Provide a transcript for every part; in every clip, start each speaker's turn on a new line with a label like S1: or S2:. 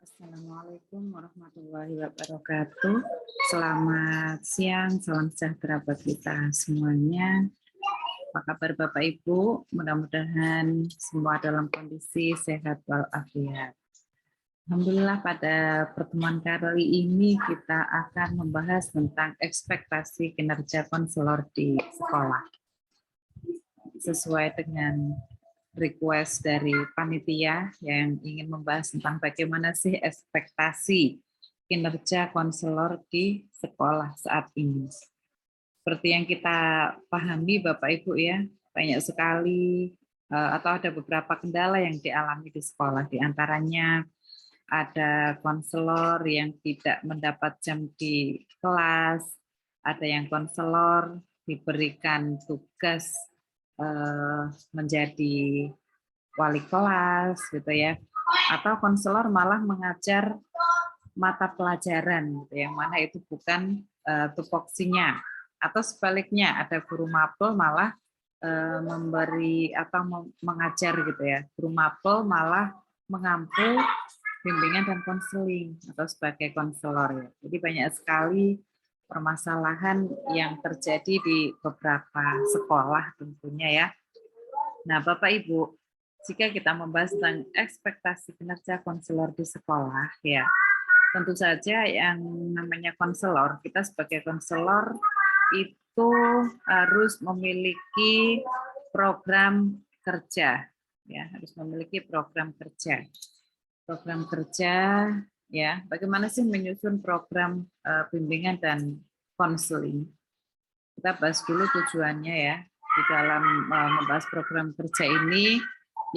S1: Assalamualaikum warahmatullahi wabarakatuh. Selamat siang, salam sejahtera buat kita semuanya. Apa kabar Bapak Ibu? Mudah-mudahan semua dalam kondisi sehat walafiat. Alhamdulillah pada pertemuan kali ini kita akan membahas tentang ekspektasi kinerja konselor di sekolah. Sesuai dengan request dari panitia yang ingin membahas tentang bagaimana sih ekspektasi kinerja konselor di sekolah saat ini. Seperti yang kita pahami Bapak Ibu ya, banyak sekali atau ada beberapa kendala yang dialami di sekolah. Di antaranya ada konselor yang tidak mendapat jam di kelas, ada yang konselor diberikan tugas menjadi wali kelas gitu ya, atau konselor malah mengajar mata pelajaran gitu, yang mana itu bukan tupoksinya, atau sebaliknya ada guru mapel malah memberi atau mengajar gitu ya, guru mapel malah mengampu bimbingan dan konseling atau sebagai konselor ya. Jadi banyak sekali permasalahan yang terjadi di beberapa sekolah tentunya ya. Nah, Bapak Ibu, jika kita membahas tentang ekspektasi kinerja konselor di sekolah, ya tentu saja yang namanya konselor, kita sebagai konselor itu harus memiliki program kerja, ya harus memiliki program kerja. Program kerja, ya bagaimana sih menyusun program bimbingan dan konseling? Kita bahas dulu tujuannya ya di dalam membahas program kerja ini,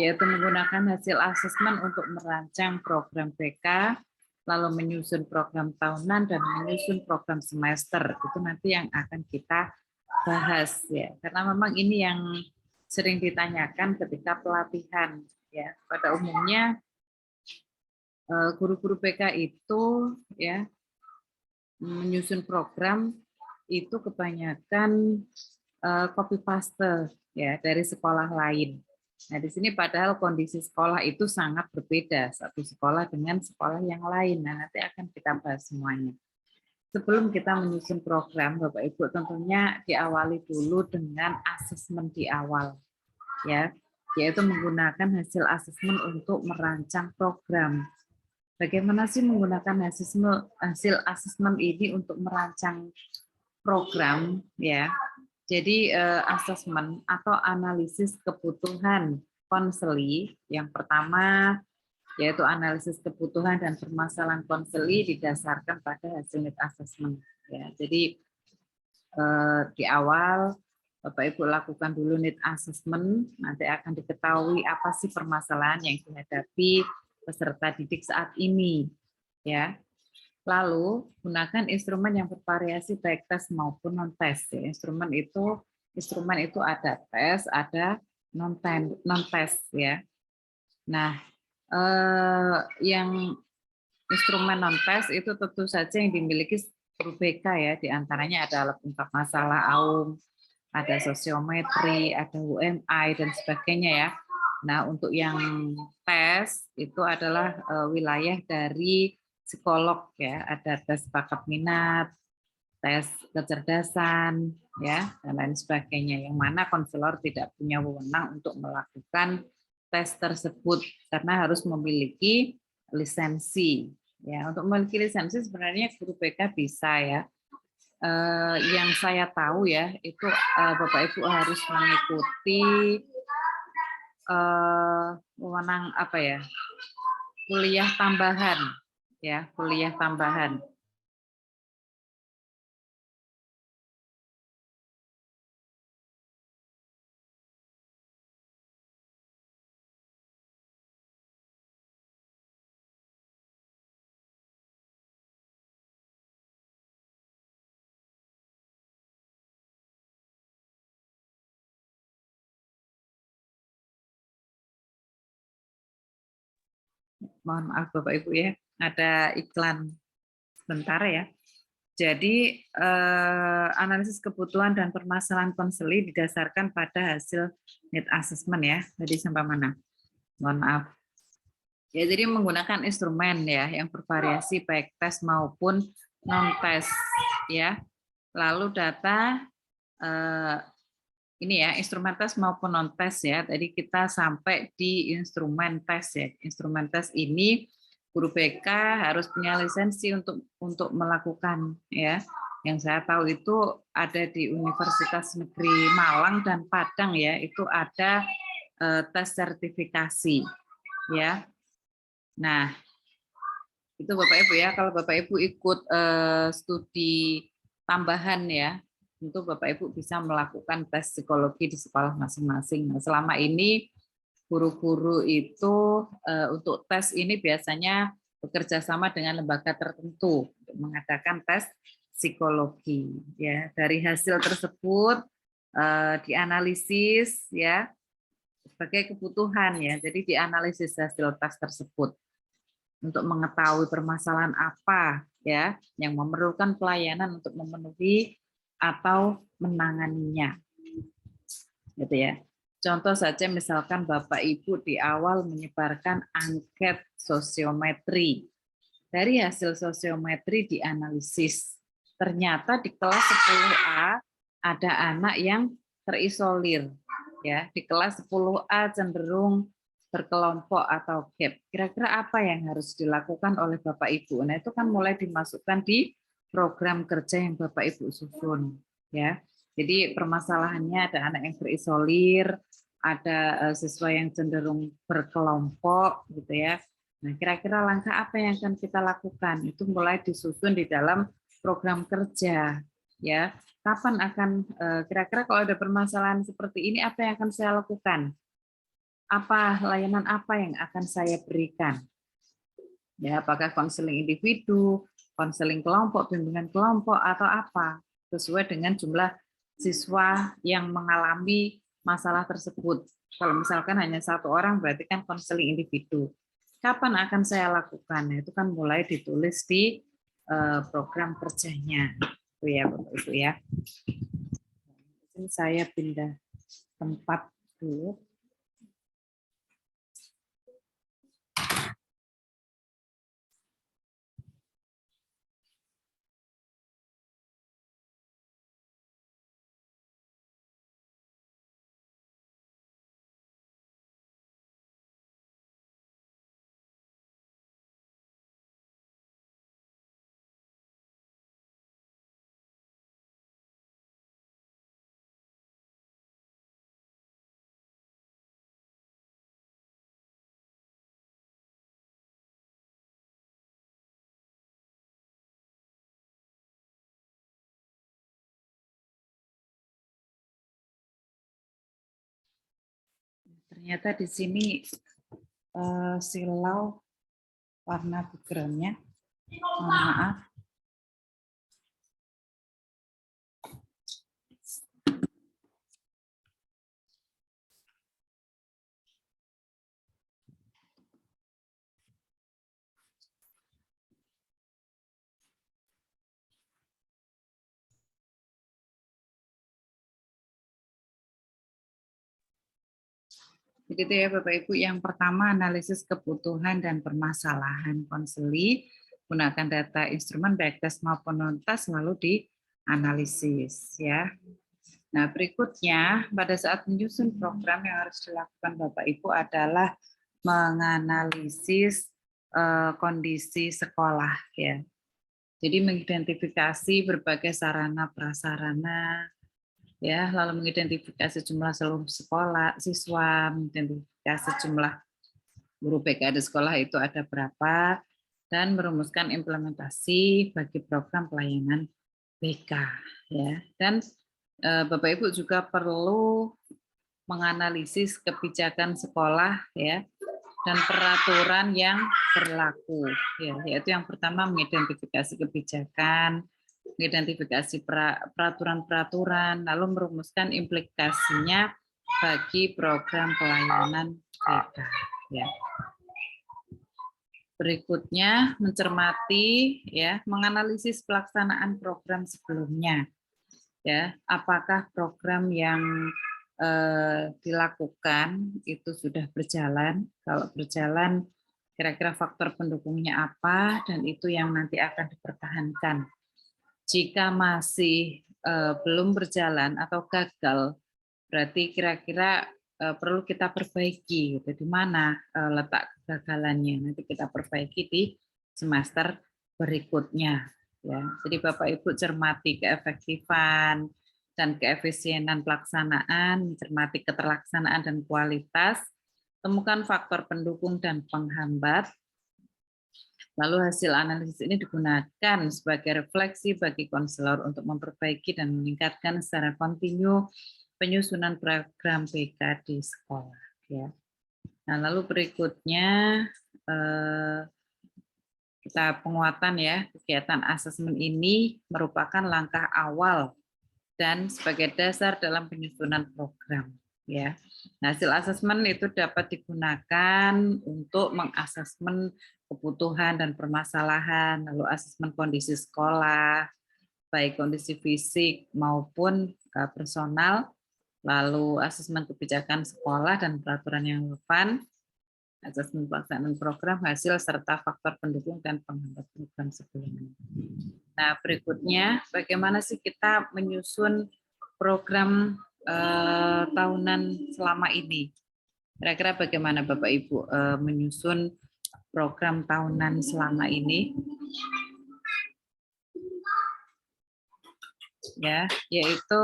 S1: yaitu menggunakan hasil asesmen untuk merancang program BK, lalu menyusun program tahunan dan menyusun program semester. Itu nanti yang akan kita bahas ya, karena memang ini yang sering ditanyakan ketika pelatihan ya. Pada umumnya guru-guru BK itu ya menyusun program itu kebanyakan copy paste ya dari sekolah lain. Nah, di sini padahal kondisi sekolah itu sangat berbeda, satu sekolah dengan sekolah yang lain. Nah, nanti akan kita bahas semuanya. Sebelum kita menyusun program, Bapak Ibu tentunya diawali dulu dengan asesmen di awal ya, yaitu menggunakan hasil asesmen untuk merancang program. Bagaimana sih menggunakan hasil asesmen ini untuk merancang program ya? Jadi asesmen atau analisis kebutuhan konseli yang pertama yaitu analisis kebutuhan dan permasalahan konseli didasarkan pada hasil need assessment ya. Jadi di awal Bapak Ibu lakukan dulu need assessment, nanti akan diketahui apa sih permasalahan yang dihadapi peserta didik saat ini ya. Lalu gunakan instrumen yang bervariasi baik tes maupun non tes. Ya. Instrumen itu ada tes, ada non tes ya. Nah, yang instrumen non tes itu tentu saja yang dimiliki guru BK ya. Di antaranya ada alat ungkap masalah AUM, ada sosiometri, ada UMI dan sebagainya ya. Nah, untuk yang tes itu adalah wilayah dari psikolog ya, ada tes bakat minat, tes kecerdasan ya, dan lain sebagainya. Yang mana konselor tidak punya wewenang untuk melakukan tes tersebut karena harus memiliki lisensi. Ya, untuk memiliki lisensi sebenarnya guru BK bisa ya. Yang saya tahu ya itu Bapak Ibu harus mengikuti wewenang apa ya, kuliah tambahan ya, kuliah tambahan. Mohon maaf Bapak Ibu ya, ada iklan sebentar ya. Jadi analisis kebutuhan dan permasalahan konseli didasarkan pada hasil need assessment ya. Tadi sampai mana? Mohon maaf. Ya, jadi menggunakan instrumen ya yang bervariasi baik tes maupun non tes ya. Lalu data ini ya instrumen tes maupun non tes ya. Tadi kita sampai di instrumen tes ya. Instrumen tes ini guru BK harus punya lisensi untuk melakukan ya. Yang saya tahu itu ada di Universitas Negeri Malang dan Padang ya. Itu ada tes sertifikasi ya. Nah, itu Bapak Ibu ya, kalau Bapak Ibu ikut studi tambahan ya, tentu Bapak Ibu bisa melakukan tes psikologi di sekolah masing-masing. Nah, selama ini guru-guru itu untuk tes ini biasanya bekerja sama dengan lembaga tertentu untuk mengadakan tes psikologi. Ya, dari hasil tersebut dianalisis ya sebagai kebutuhan ya. Jadi dianalisis hasil tes tersebut untuk mengetahui permasalahan apa ya yang memerlukan pelayanan untuk memenuhi atau menanganinya. Gitu ya. Contoh saja misalkan Bapak Ibu di awal menyebarkan angket sosiometri. Dari hasil sosiometri dianalisis. Ternyata di kelas 10A ada anak yang terisolir. Ya, di kelas 10A cenderung berkelompok atau gap. Kira-kira apa yang harus dilakukan oleh Bapak Ibu? Nah, itu kan mulai dimasukkan di program kerja yang Bapak Ibu susun, ya. Jadi permasalahannya ada anak yang terisolir, ada siswa yang cenderung berkelompok gitu ya. Nah, kira-kira langkah apa yang akan kita lakukan? Itu mulai disusun di dalam program kerja, ya. Kapan akan kira-kira kalau ada permasalahan seperti ini apa yang akan saya lakukan? Apa layanan apa yang akan saya berikan? Ya, apakah konseling individu, konseling kelompok, bimbingan kelompok atau apa? Sesuai dengan jumlah siswa yang mengalami masalah tersebut. Kalau misalkan hanya satu orang berarti kan konseling individu. Kapan akan saya lakukan? Nah, itu kan mulai ditulis di program kerjanya. Itu ya, Bapak Ibu ya. Mungkin saya pindah tempat dulu. Ternyata di sini silau warna background-nya. Mohon maaf. Jadi itu ya Bapak Ibu, yang pertama analisis kebutuhan dan permasalahan konseli, gunakan data instrumen baik tes maupun non tes lalu dianalisis ya. Nah, berikutnya pada saat menyusun program yang harus dilakukan Bapak Ibu adalah menganalisis kondisi sekolah ya. Jadi mengidentifikasi berbagai sarana prasarana ya, lalu mengidentifikasi jumlah seluruh sekolah, siswa, mengidentifikasi jumlah guru BK di sekolah itu ada berapa, dan merumuskan implementasi bagi program pelayanan BK. Ya. Dan Bapak Ibu juga perlu menganalisis kebijakan sekolah ya dan peraturan yang berlaku. Ya, yaitu yang pertama mengidentifikasi kebijakan, mengidentifikasi peraturan-peraturan, lalu merumuskan implikasinya bagi program pelayanan BK. Ya. Berikutnya mencermati, ya, menganalisis pelaksanaan program sebelumnya. Ya, apakah program yang dilakukan itu sudah berjalan? Kalau berjalan, kira-kira faktor pendukungnya apa, dan itu yang nanti akan dipertahankan. Jika masih belum berjalan atau gagal, berarti kira-kira perlu kita perbaiki, gitu. Di mana letak kegagalannya, nanti kita perbaiki di semester berikutnya. Ya. Jadi Bapak Ibu cermati keefektifan dan keefisienan pelaksanaan, mencermati keterlaksanaan dan kualitas, temukan faktor pendukung dan penghambat. Lalu hasil analisis ini digunakan sebagai refleksi bagi konselor untuk memperbaiki dan meningkatkan secara kontinu penyusunan program BK di sekolah. Ya. Nah, lalu berikutnya kita penguatan ya, kegiatan asesmen ini merupakan langkah awal dan sebagai dasar dalam penyusunan program. Ya, nah, hasil asesmen itu dapat digunakan untuk mengasesmen kebutuhan dan permasalahan, lalu asesmen kondisi sekolah, baik kondisi fisik maupun personal, lalu asesmen kebijakan sekolah dan peraturan yang relevan, asesmen pelaksanaan program, hasil serta faktor pendukung dan penghambat program sebelumnya. Nah, berikutnya bagaimana sih kita menyusun program tahunan selama ini? Kira-kira bagaimana Bapak Ibu menyusun program tahunan selama ini? Ya, yaitu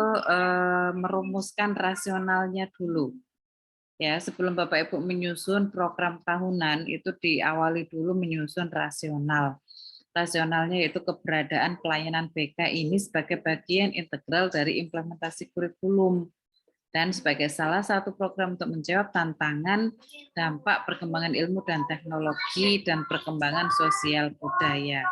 S1: merumuskan rasionalnya dulu. Ya, sebelum Bapak Ibu menyusun program tahunan itu diawali dulu menyusun rasional. Rasionalnya yaitu keberadaan pelayanan BK ini sebagai bagian integral dari implementasi kurikulum dan sebagai salah satu program untuk menjawab tantangan dampak perkembangan ilmu dan teknologi dan perkembangan sosial budaya.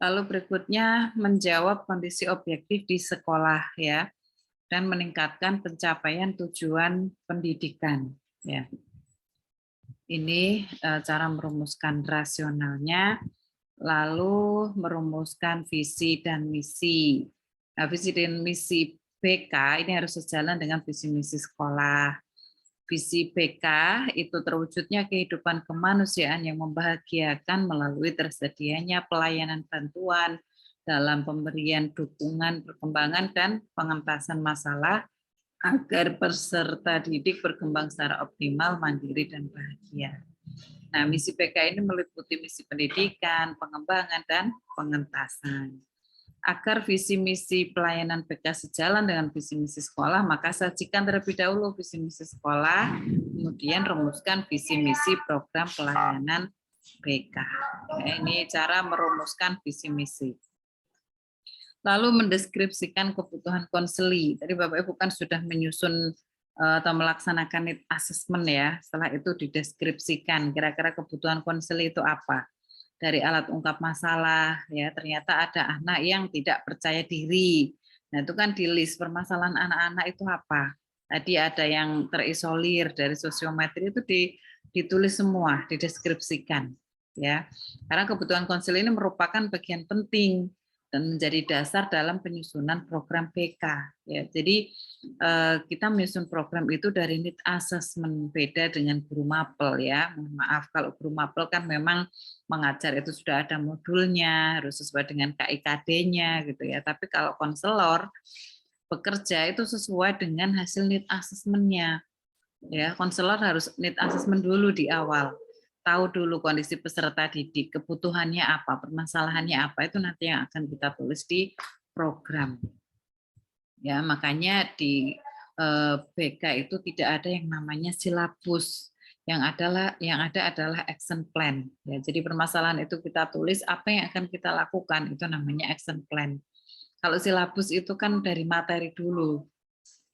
S1: Lalu berikutnya menjawab kondisi objektif di sekolah ya dan meningkatkan pencapaian tujuan pendidikan ya. Ini cara merumuskan rasionalnya, lalu merumuskan visi dan misi. Nah, visi dan misi BK ini harus sejalan dengan visi misi sekolah. Visi BK itu terwujudnya kehidupan kemanusiaan yang membahagiakan melalui tersedianya pelayanan bantuan dalam pemberian dukungan perkembangan dan pengentasan masalah agar peserta didik berkembang secara optimal, mandiri, dan bahagia. Nah, misi BK ini meliputi misi pendidikan, pengembangan, dan pengentasan. Agar visi misi pelayanan BK sejalan dengan visi misi sekolah, maka sajikan terlebih dahulu visi misi sekolah, kemudian rumuskan visi misi program pelayanan BK. Nah, ini cara merumuskan visi misi. Lalu mendeskripsikan kebutuhan konseli. Tadi Bapak Ibu kan sudah menyusun atau melaksanakan need assessment ya. Setelah itu dideskripsikan kira-kira kebutuhan konseli itu apa. Dari alat ungkap masalah ya, ternyata ada anak yang tidak percaya diri. Nah, itu kan di list permasalahan anak-anak itu apa. Tadi ada yang terisolir dari sosiometri itu ditulis semua, dideskripsikan ya. Karena kebutuhan konseli ini merupakan bagian penting dan menjadi dasar dalam penyusunan program BK. Ya, jadi kita menyusun program itu dari need assessment, beda dengan guru mapel ya. Mohon maaf kalau guru mapel kan memang mengajar itu sudah ada modulnya, harus sesuai dengan KIKD-nya gitu ya. Tapi kalau konselor bekerja itu sesuai dengan hasil need assessment-nya. Ya, konselor harus need assessment dulu di awal. Tahu dulu kondisi peserta didik, kebutuhannya apa, permasalahannya apa, itu nanti yang akan kita tulis di program. Ya, makanya di BK itu tidak ada yang namanya silabus. Yang ada adalah action plan. Ya, jadi permasalahan itu kita tulis apa yang akan kita lakukan, itu namanya action plan. Kalau silabus itu kan dari materi dulu.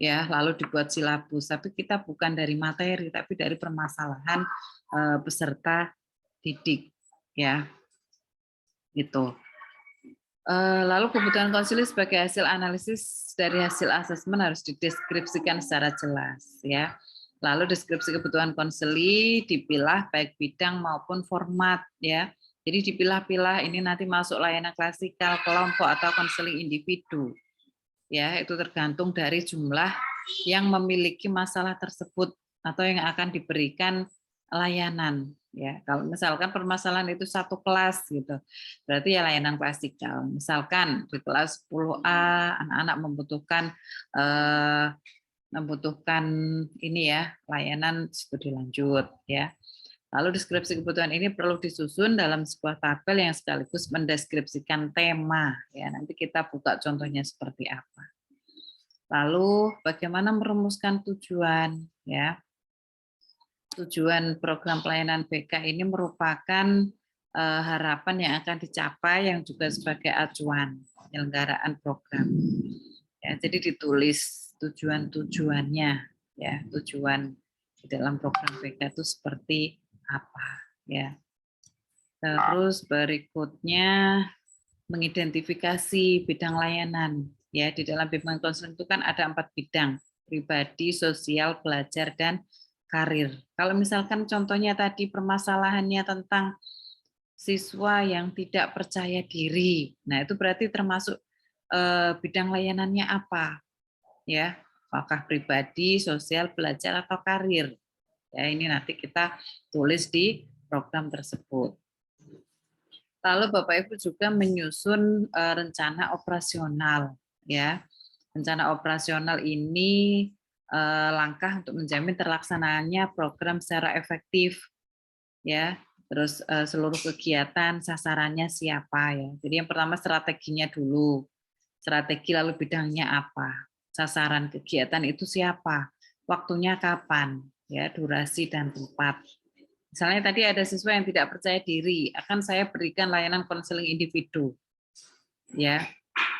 S1: Ya, lalu dibuat silabus. Tapi kita bukan dari materi, tapi dari permasalahan peserta didik, ya, itu. Lalu kebutuhan konsili sebagai hasil analisis dari hasil asesmen harus dideskripsikan secara jelas, ya. Lalu deskripsi kebutuhan konsili dipilah baik bidang maupun format, ya. Jadi dipilah-pilah ini nanti masuk layanan klasikal, kelompok atau konseling individu. Ya, itu tergantung dari jumlah yang memiliki masalah tersebut atau yang akan diberikan layanan. Ya, kalau misalkan permasalahan itu satu kelas gitu, berarti ya layanan klasikal. Misalkan di kelas 10A anak-anak membutuhkan ini ya layanan studi lanjut ya. Lalu deskripsi kebutuhan ini perlu disusun dalam sebuah tabel yang sekaligus mendeskripsikan tema. Ya, nanti kita buka contohnya seperti apa. Lalu bagaimana merumuskan tujuan? Ya, tujuan program pelayanan BK ini merupakan harapan yang akan dicapai yang juga sebagai acuan penyelenggaraan program. Ya, jadi ditulis tujuan-tujuannya, ya tujuan di dalam program BK itu seperti apa, ya. Terus berikutnya mengidentifikasi bidang layanan. Ya, di dalam bimbingan konseling itu kan ada 4 bidang, pribadi, sosial, belajar, dan karir. Kalau misalkan contohnya tadi permasalahannya tentang siswa yang tidak percaya diri, nah itu berarti termasuk bidang layanannya apa? Ya, apakah pribadi, sosial, belajar, atau karir? Ya, ini nanti kita tulis di program tersebut. Lalu Bapak Ibu juga menyusun rencana operasional, ya. Rencana operasional ini langkah untuk menjamin terlaksananya program secara efektif, ya. Terus seluruh kegiatan sasarannya siapa ya. Jadi yang pertama strateginya dulu, strategi lalu bidangnya apa, sasaran kegiatan itu siapa, waktunya kapan, ya durasi dan tempat. Misalnya tadi ada siswa yang tidak percaya diri, akan saya berikan layanan konseling individu. Ya,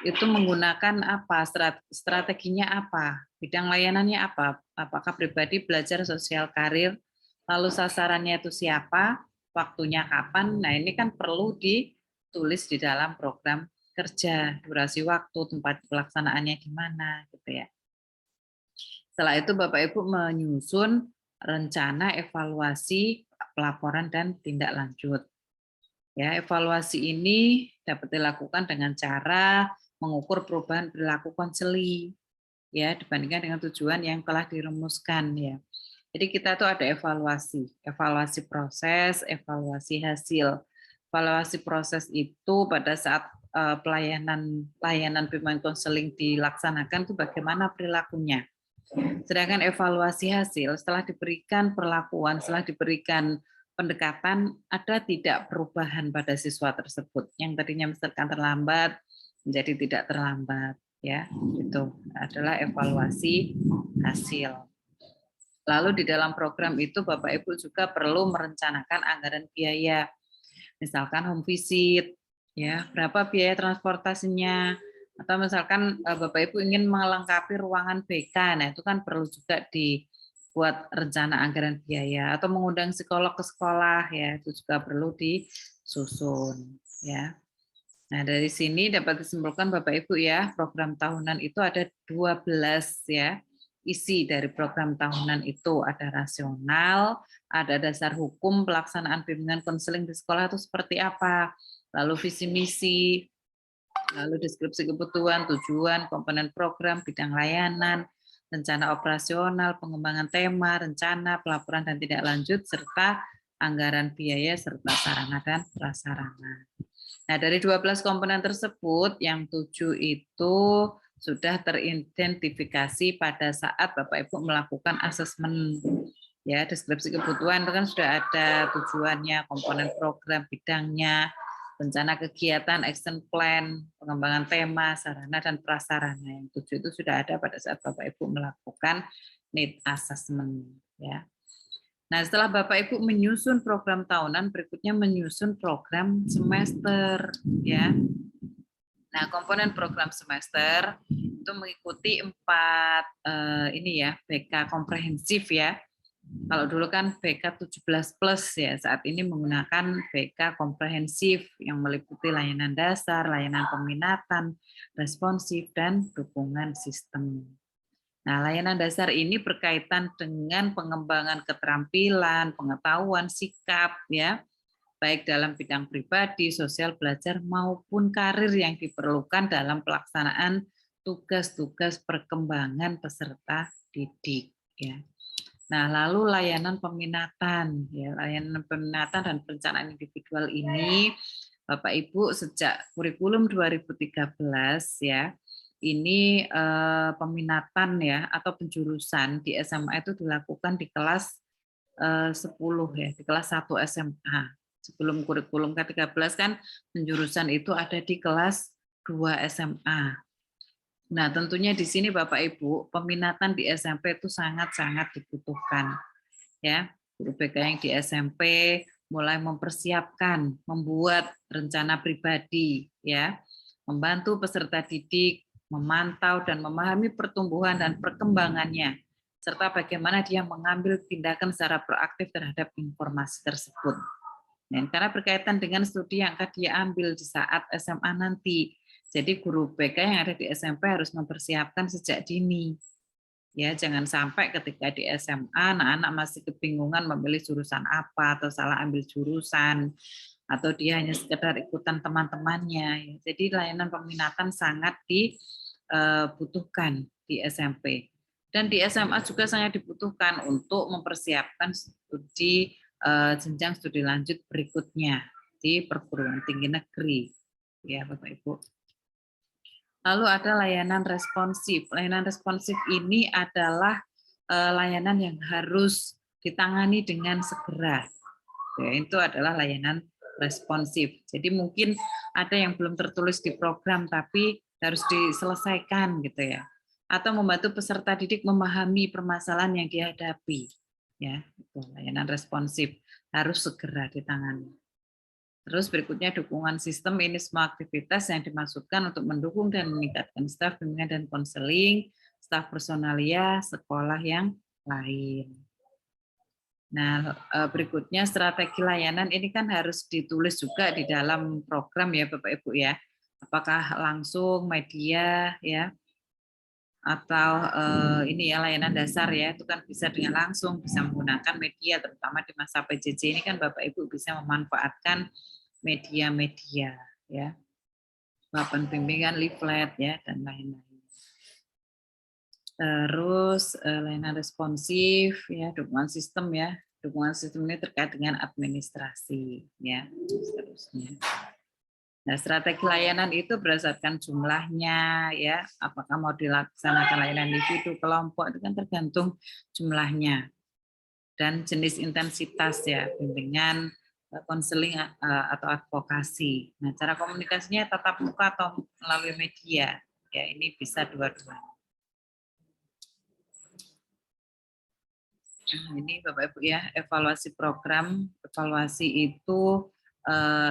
S1: itu menggunakan apa? Strateginya apa? Bidang layanannya apa? Apakah pribadi, belajar, sosial, karir? Lalu sasarannya itu siapa? Waktunya kapan? Nah, ini kan perlu ditulis di dalam program kerja, durasi waktu, tempat pelaksanaannya di mana, gitu ya. Setelah itu Bapak Ibu menyusun rencana evaluasi pelaporan dan tindak lanjut. Ya, evaluasi ini dapat dilakukan dengan cara mengukur perubahan perilaku konseli ya dibandingkan dengan tujuan yang telah dirumuskan ya. Jadi kita tuh ada evaluasi proses, evaluasi hasil. Evaluasi proses itu pada saat layanan bimbingan konseling dilaksanakan itu bagaimana perilakunya. Sedangkan evaluasi hasil setelah diberikan perlakuan, setelah diberikan pendekatan, ada tidak perubahan pada siswa tersebut yang tadinya misalkan terlambat menjadi tidak terlambat, ya itu adalah evaluasi hasil. Lalu di dalam program itu Bapak Ibu juga perlu merencanakan anggaran biaya, misalkan home visit, ya berapa biaya transportasinya, atau misalkan Bapak Ibu ingin melengkapi ruangan BK, nah itu kan perlu juga dibuat rencana anggaran biaya, atau mengundang psikolog ke sekolah, ya itu juga perlu disusun, ya. Nah dari sini dapat disimpulkan Bapak Ibu ya, program tahunan itu ada 12 ya, isi dari program tahunan itu ada rasional, ada dasar hukum pelaksanaan bimbingan konseling di sekolah itu seperti apa, lalu visi misi, lalu deskripsi kebutuhan, tujuan, komponen program, bidang layanan, rencana operasional, pengembangan tema, rencana, pelaporan dan tindak lanjut, serta anggaran biaya, serta sarana dan prasarana. Nah, dari 12 komponen tersebut, yang 7 itu sudah teridentifikasi pada saat Bapak Ibu melakukan asesmen. Ya, deskripsi kebutuhan itu kan sudah ada tujuannya, komponen program, bidangnya, rencana kegiatan, action plan, pengembangan tema, sarana dan prasarana. Yang 7 itu sudah ada pada saat Bapak Ibu melakukan need assessment. Ya. Nah, setelah Bapak Ibu menyusun program tahunan, berikutnya menyusun program semester. Ya. Nah, komponen program semester itu mengikuti 4 ini ya, BK komprehensif ya. Kalau dulu kan BK 17 plus ya, saat ini menggunakan BK komprehensif yang meliputi layanan dasar, layanan peminatan, responsif, dan dukungan sistem. Nah, layanan dasar ini berkaitan dengan pengembangan keterampilan, pengetahuan, sikap, ya, baik dalam bidang pribadi, sosial, belajar, maupun karir yang diperlukan dalam pelaksanaan tugas-tugas perkembangan peserta didik. Ya. Nah, lalu layanan peminatan, ya, layanan peminatan dan perencanaan individual ini, Bapak Ibu sejak kurikulum 2013 ya, ini peminatan ya atau penjurusan di SMA itu dilakukan di kelas 10 ya, di kelas 1 SMA. Sebelum kurikulum ke-13 kan penjurusan itu ada di kelas 2 SMA. Nah, tentunya di sini Bapak Ibu, peminatan di SMP itu sangat-sangat dibutuhkan. Ya, guru BK yang di SMP mulai mempersiapkan, membuat rencana pribadi, ya, membantu peserta didik memantau dan memahami pertumbuhan dan perkembangannya, serta bagaimana dia mengambil tindakan secara proaktif terhadap informasi tersebut. Dan karena berkaitan dengan studi yang akan dia ambil di saat SMA nanti. Jadi guru BK yang ada di SMP harus mempersiapkan sejak dini. Ya, jangan sampai ketika di SMA anak-anak masih kebingungan memilih jurusan apa atau salah ambil jurusan atau dia hanya sekedar ikutan teman-temannya. Jadi layanan peminatan sangat dibutuhkan di SMP. Dan di SMA juga sangat dibutuhkan untuk mempersiapkan studi jenjang studi lanjut berikutnya di perguruan tinggi negeri. Ya, Bapak Ibu. Lalu ada layanan responsif. Layanan responsif ini adalah layanan yang harus ditangani dengan segera. Ya, itu adalah layanan responsif. Jadi mungkin ada yang belum tertulis di program tapi harus diselesaikan gitu ya. Atau membantu peserta didik memahami permasalahan yang dihadapi. Ya, itu layanan responsif harus segera ditangani. Terus berikutnya dukungan sistem, ini semua aktivitas yang dimaksudkan untuk mendukung dan meningkatkan staf bimbingan dan konseling, staf personalia, sekolah yang lain. Nah, berikutnya strategi layanan ini kan harus ditulis juga di dalam program ya Bapak Ibu ya. Apakah langsung media ya atau ini ya layanan dasar ya, itu kan bisa dengan langsung, bisa menggunakan media, terutama di masa PJJ ini kan Bapak Ibu bisa memanfaatkan media-media ya, papan bimbingan, leaflet ya dan lain-lain. Terus layanan responsif ya, dukungan sistem ya, dukungan sistem ini terkait dengan administrasi ya, seterusnya. Nah, strategi layanan itu berdasarkan jumlahnya ya, apakah mau dilaksanakan layanan individu, kelompok, itu kan tergantung jumlahnya. Dan jenis intensitas ya, bimbingan, konseling atau advokasi. Nah, cara komunikasinya tatap muka atau melalui media. Ya, ini bisa dua-duanya. Nah, ini Bapak Ibu ya, evaluasi program. Evaluasi itu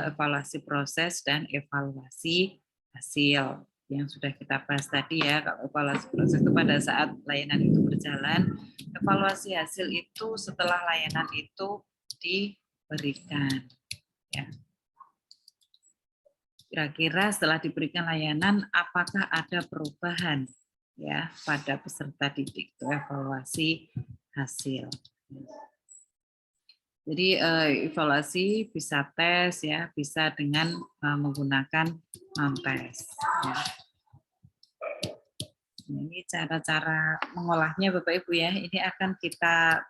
S1: evaluasi proses dan evaluasi hasil yang sudah kita bahas tadi ya. Kalau evaluasi proses itu pada saat layanan itu berjalan, evaluasi hasil itu setelah layanan itu diberikan. Ya. Kira-kira setelah diberikan layanan, apakah ada perubahan ya pada peserta didik? Itu evaluasi hasil. Jadi evaluasi bisa tes ya, bisa dengan menggunakan non-tes. Ya. Ini cara-cara mengolahnya Bapak Ibu ya. Ini akan kita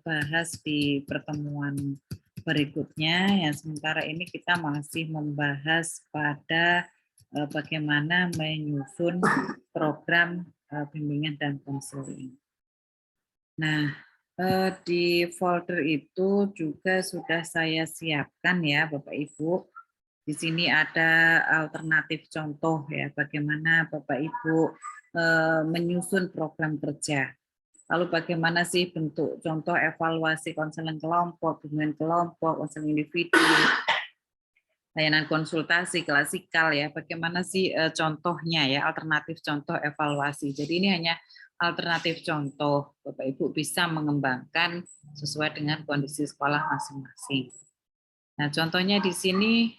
S1: bahas di pertemuan berikutnya. Yang sementara ini kita masih membahas pada bagaimana menyusun program bimbingan dan konseling. Nah, di folder itu juga sudah saya siapkan ya Bapak Ibu. Di sini ada alternatif contoh ya, bagaimana Bapak Ibu menyusun program kerja. Lalu bagaimana sih bentuk contoh evaluasi konseling kelompok, bimbingan kelompok, konseling individu, layanan konsultasi klasikal ya, bagaimana sih contohnya ya, alternatif contoh evaluasi. Jadi ini hanya alternatif contoh. Bapak Ibu bisa mengembangkan sesuai dengan kondisi sekolah masing-masing. Nah, contohnya di sini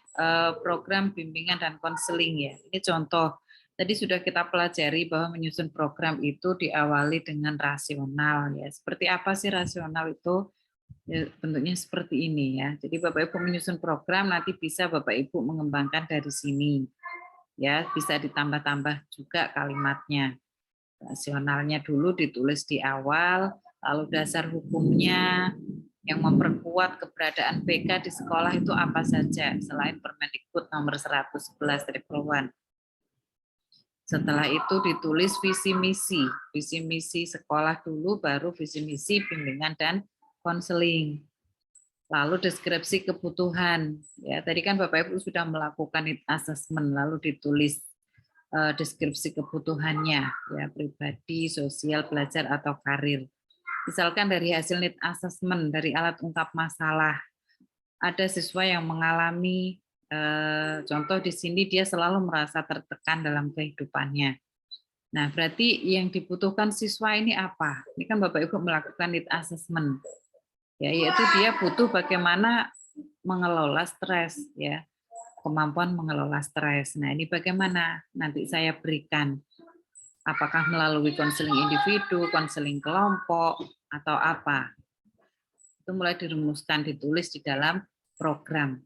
S1: program bimbingan dan konseling ya. Ini contoh. Tadi sudah kita pelajari bahwa menyusun program itu diawali dengan rasional ya. Seperti apa sih rasional itu? Ya, bentuknya seperti ini ya. Jadi Bapak Ibu menyusun program nanti bisa Bapak Ibu mengembangkan dari sini. Ya, bisa ditambah-tambah juga kalimatnya. Rasionalnya dulu ditulis di awal, lalu dasar hukumnya, yang memperkuat keberadaan BK di sekolah itu apa saja selain Permendikbud nomor 111/1. Setelah itu ditulis visi misi sekolah dulu, baru visi misi bimbingan dan konseling. Lalu deskripsi kebutuhan. Ya, tadi kan Bapak Ibu sudah melakukan need assessment, lalu ditulis deskripsi kebutuhannya, ya pribadi, sosial, belajar atau karir. Misalkan dari hasil need assessment, dari alat ungkap masalah, ada siswa yang mengalami, contoh di sini dia selalu merasa tertekan dalam kehidupannya. Nah, berarti yang dibutuhkan siswa ini apa? Ini kan Bapak Ibu melakukan need assessment, ya, yaitu dia butuh bagaimana mengelola stres, ya, kemampuan mengelola stres. Nah, ini bagaimana nanti saya berikan. Apakah melalui konseling individu, konseling kelompok, atau apa? Itu mulai dirumuskan, ditulis di dalam program.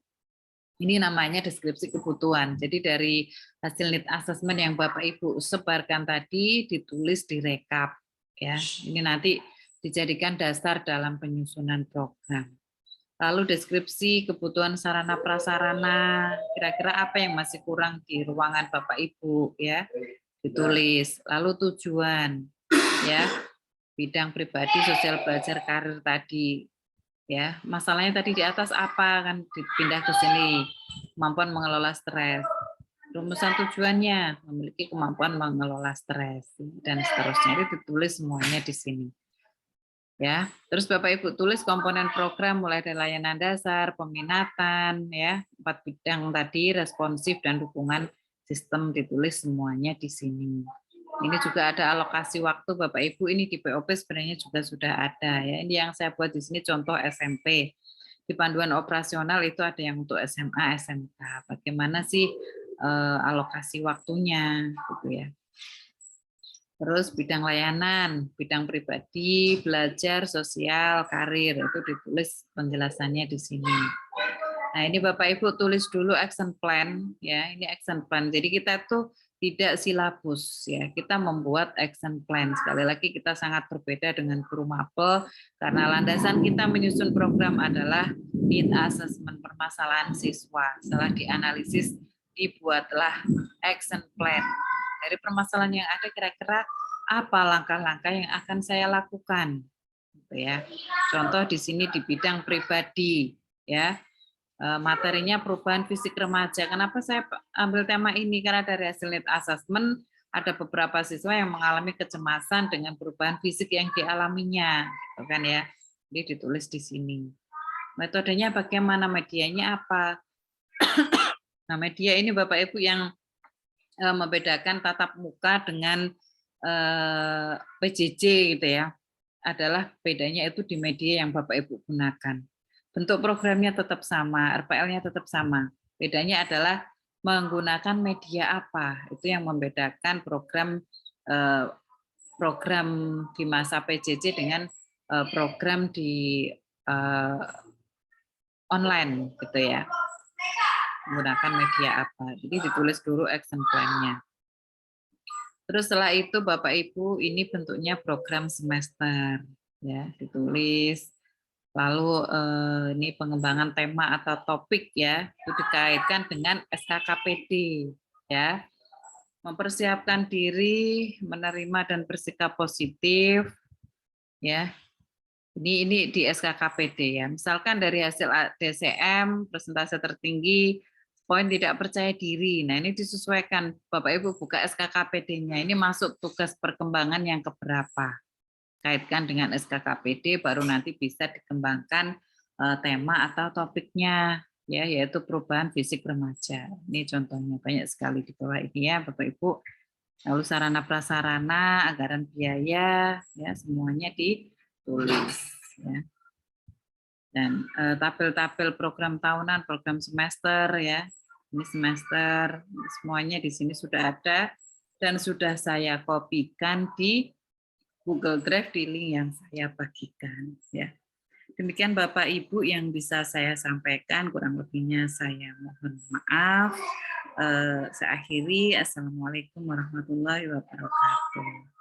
S1: Ini namanya deskripsi kebutuhan. Jadi dari hasil need assessment yang Bapak Ibu sebarkan tadi ditulis, direkap. Ya, ini nanti dijadikan dasar dalam penyusunan program. Lalu deskripsi kebutuhan sarana prasarana, kira-kira apa yang masih kurang di ruangan Bapak Ibu ya, ditulis. Lalu tujuan ya, bidang pribadi, sosial, belajar, karir tadi ya. Masalahnya tadi di atas apa kan dipindah ke sini, kemampuan mengelola stres. Rumusan tujuannya memiliki kemampuan mengelola stres dan seterusnya, itu ditulis semuanya di sini. Ya, terus Bapak Ibu tulis komponen program mulai dari layanan dasar, peminatan, ya, 4 bidang tadi, responsif dan dukungan sistem ditulis semuanya di sini. Ini juga ada alokasi waktu Bapak Ibu, ini di POP sebenarnya juga sudah ada ya. Ini yang saya buat di sini contoh SMP. Di panduan operasional itu ada yang untuk SMA, SMK. Bagaimana sih alokasi waktunya gitu ya. Terus bidang layanan, bidang pribadi, belajar, sosial, karir, itu ditulis penjelasannya di sini. Nah, ini Bapak Ibu tulis dulu action plan ya, ini action plan. Jadi kita tuh tidak silabus ya, kita membuat action plan. Sekali lagi kita sangat berbeda dengan guru mapel karena landasan kita menyusun program adalah need assessment permasalahan siswa. Setelah dianalisis dibuatlah action plan. Dari permasalahan yang ada kira-kira apa langkah-langkah yang akan saya lakukan, gitu ya. Contoh di sini di bidang pribadi, ya materinya perubahan fisik remaja. Kenapa saya ambil tema ini? Karena dari hasil need assessment ada beberapa siswa yang mengalami kecemasan dengan perubahan fisik yang dialaminya, gitu kan ya. Jadi ditulis di sini. Metodenya bagaimana? Medianya apa? Nah, media ini Bapak Ibu yang membedakan tatap muka dengan PJJ gitu ya, adalah bedanya itu di media yang Bapak Ibu gunakan. Bentuk programnya tetap sama, RPL-nya tetap sama. Bedanya adalah menggunakan media apa, itu yang membedakan program di masa PJJ dengan program di online gitu ya. Menggunakan media apa. Jadi ditulis dulu action plan-nya. Terus setelah itu Bapak Ibu ini bentuknya program semester ya, ditulis. Lalu ini pengembangan tema atau topik ya, itu dikaitkan dengan SKKPD ya. Mempersiapkan diri menerima dan bersikap positif ya. Ini di SKKPD ya. Misalkan dari hasil DCM presentasi tertinggi poin tidak percaya diri. Nah, ini disesuaikan. Bapak Ibu buka SKKPD-nya. Ini masuk tugas perkembangan yang keberapa. Kaitkan dengan SKKPD baru nanti bisa dikembangkan tema atau topiknya ya, yaitu perubahan fisik remaja. Ini contohnya banyak sekali di bawah ini ya Bapak Ibu. Lalu sarana prasarana, anggaran biaya, ya semuanya ditulis. Ya. Dan tabel-tabel program tahunan, program semester, ya ini semester, semuanya di sini sudah ada dan sudah saya kopikan di Google Drive di link yang saya bagikan. Ya. Demikian Bapak Ibu yang bisa saya sampaikan, kurang lebihnya saya mohon maaf. Saya akhiri. Assalamualaikum warahmatullahi wabarakatuh.